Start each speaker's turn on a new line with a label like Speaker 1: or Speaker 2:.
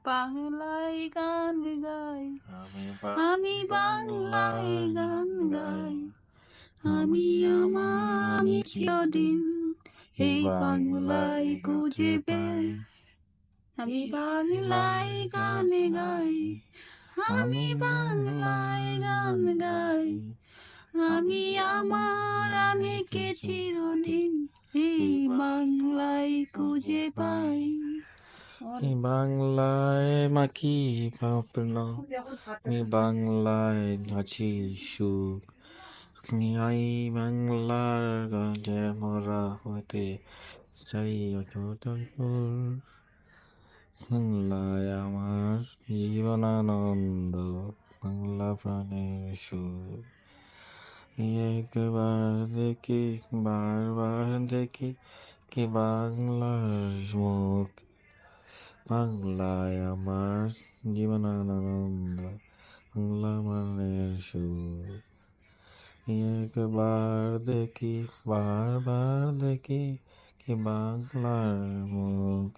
Speaker 1: বাংলায় গান গাই, আমি বাংলায় গান গাই, আমি আমি চিরদিন এই বাংলায় খুঁজে পাই। আমি বাংলায় গান গাই, আমি বাংলায় গান গাই, আমি আমি কে চিরদিন এই বাংলায় খুঁজে পাই।
Speaker 2: বাংলায় মাকি পাপন বাংলায় আছি সুখ আই বাংলার গঞ্জের মরা হতে চাই বাংলায় আমার জীবনানন্দ বাংলা প্রাণের সুখ একবার দেখি বারবার দেখি কি বাংলার মুখ বাংলায় আমার জীবনানন্দ বাংলা মানের সুর একবার দেখি বারবার দেখি কি বাংলার মুখ।